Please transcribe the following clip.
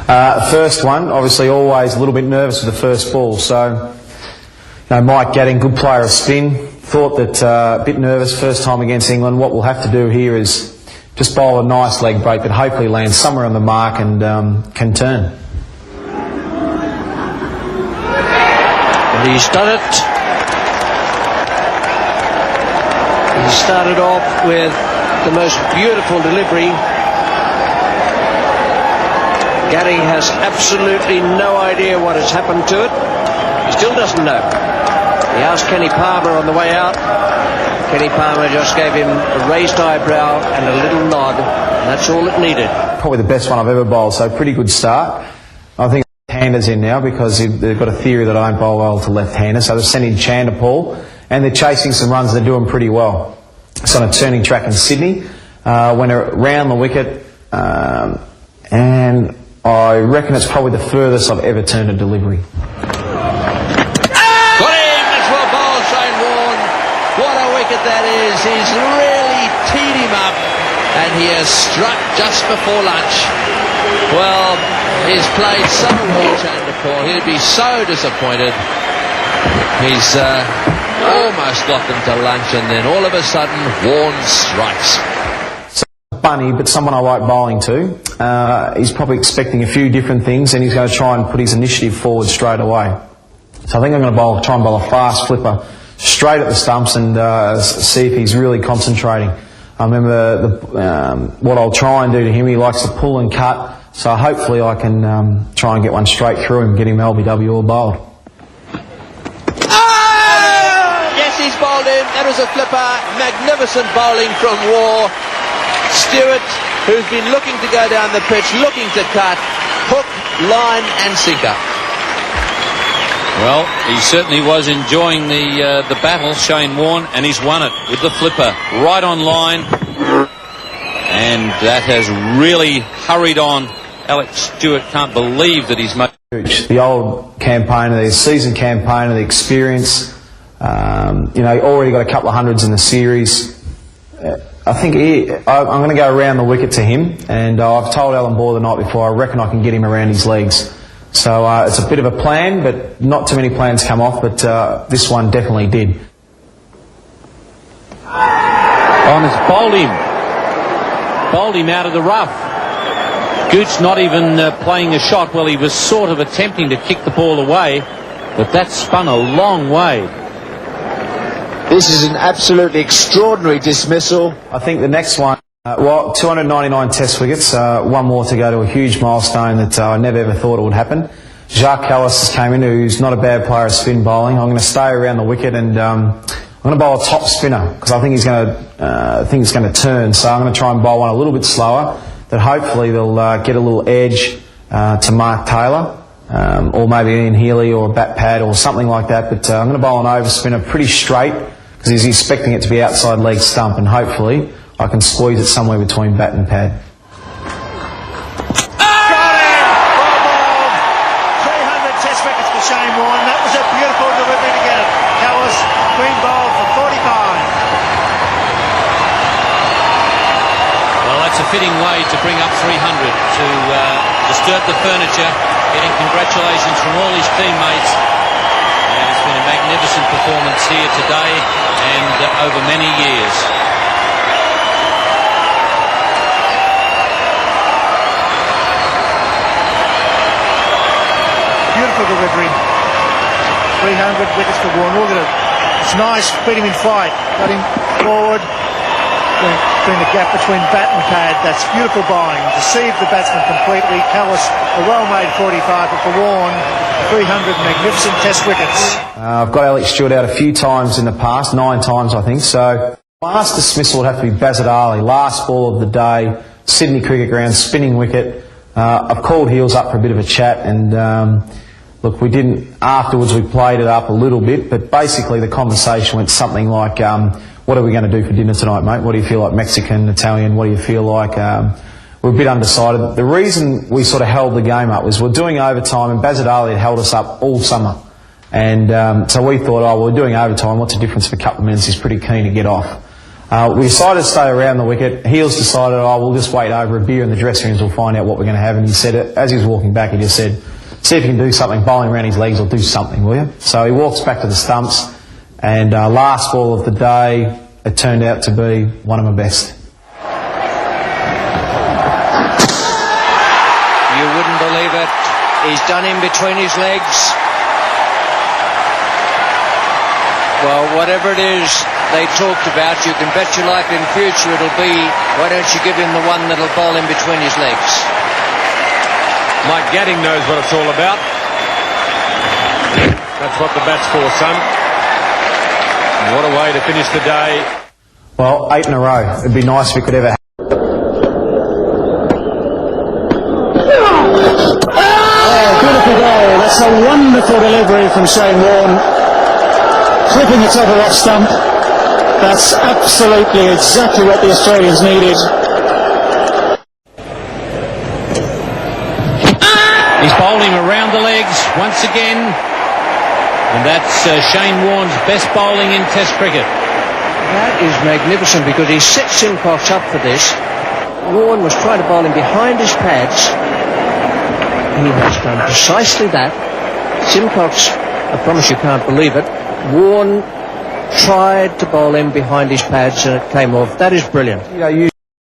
First one, obviously always a little bit nervous with the first ball. So, Mike Gadding, good player of spin, thought that a bit nervous first time against England. What we'll have to do here is just bowl a nice leg break that hopefully lands somewhere on the mark and can turn. And he's done it. He started off with the most beautiful delivery. Gadding has absolutely no idea what has happened to it. He still doesn't know. He asked Kenny Palmer on the way out. Kenny Palmer just gave him a raised eyebrow and a little nod, and that's all it needed. Probably the best one I've ever bowled, so pretty good start. I think left-handers in now because they've got a theory that I don't bowl well to left-handers, so they're sending Chanderpaul, and they're chasing some runs. They're doing pretty well. It's on a turning track in Sydney. Went around the wicket, and I reckon it's probably the furthest I've ever turned a delivery. Got him! That's well bowled, Shane Warne. What a wicket that is. He's really teed him up, and he has struck just before lunch. Well, he's played so well, Chanderpaul. He'd be so disappointed. He's almost got them to lunch, and then all of a sudden, Warne strikes. Bunny, but someone I like bowling to. He's probably expecting a few different things, and he's going to try and put his initiative forward straight away. So I think I'm going to try and bowl a fast flipper straight at the stumps and see if he's really concentrating. I remember what I'll try and do to him. He likes to pull and cut, so hopefully I can try and get one straight through him, get him LBW all bowled. Yes, he's bowled in. That was a flipper. Magnificent bowling from War. Stewart, who's been looking to go down the pitch, looking to cut, hook, line and sinker. Well, he certainly was enjoying the battle, Shane Warne, and he's won it with the flipper right on line, and that has really hurried on. Alex Stewart can't believe that he's made the old campaigner, the seasoned campaigner, the experience. Already got a couple of hundreds in the series. I think I'm going to go around the wicket to him, and I've told Alan Bohr the night before I reckon I can get him around his legs. So it's a bit of a plan, but not too many plans come off, but this one definitely did. On has bowled him out of the rough. Gooch not even playing a shot. Well, he was sort of attempting to kick the ball away, but that spun a long way. This is an absolutely extraordinary dismissal. I think the next one, 299 test wickets, one more to go to a huge milestone that I never ever thought it would happen. Jacques Kallis has came in, who's not a bad player of spin bowling. I'm going to stay around the wicket, and I'm going to bowl a top spinner because I think he's going to turn. So I'm going to try and bowl one a little bit slower, that hopefully they'll get a little edge to Mark Taylor. Or maybe Ian Healy or a bat pad or something like that, but I'm going to bowl an overspinner pretty straight because he's expecting it to be outside leg stump, and hopefully I can squeeze it somewhere between bat and pad. Got it! Well bowled. 300 test wickets for Shane Warne. That was a beautiful delivery to get it. Kallis, green bowled for 45. Well, that's a fitting way to bring up 300, to disturb the furniture, getting congratulations from all his teammates. And it's been a magnificent performance here today and over many years. Beautiful delivery. 300 wickets for Warne. Look at it. It's nice. Beat him in flight. Got him forward. Between the gap between bat and pad. That's beautiful bowling. Deceived the batsman completely. Kallis, a well-made 45, but for Warne, 300 magnificent test wickets. I've got Alex Stewart out a few times in the past, 9 times I think, so last dismissal would have to be Bazit Ali, last ball of the day, Sydney Cricket Ground, spinning wicket. I've called Heels up for a bit of a chat, and look, we didn't, afterwards we played it up a little bit, but basically the conversation went something like, what are we going to do for dinner tonight, mate? What do you feel like, Mexican, Italian? What do you feel like? We're a bit undecided. The reason we sort of held the game up was we're doing overtime, and Bazit Ali had held us up all summer. And so we thought, we're doing overtime, what's the difference for a couple of minutes? He's pretty keen to get off. We decided to stay around the wicket. Heels decided, we'll just wait over a beer in the dressing rooms, we'll find out what we're going to have. And he said, as he was walking back, he just said, see if you can do something, bowling around his legs, or do something, will you? So he walks back to the stumps, and last ball of the day, it turned out to be one of my best. You wouldn't believe it. He's done in between his legs. Well, whatever it is they talked about, you can bet your life in future it'll be, why don't you give him the one that'll bowl in between his legs? Mike Gadding knows what it's all about. That's what the bat's for, son. And what a way to finish the day. Well, 8 in a row. It'd be nice if we could ever have. Oh, beautiful goal. That's a wonderful delivery from Shane Warne. Clipping the top of off stump. That's absolutely exactly what the Australians needed. He's bowling around the legs once again. And that's Shane Warne's best bowling in Test cricket. That is magnificent because he set Simcox up for this. Warne was trying to bowl him behind his pads. He has done precisely that. Simcox, I promise you can't believe it, Warne tried to bowl him behind his pads and it came off. That is brilliant. You know,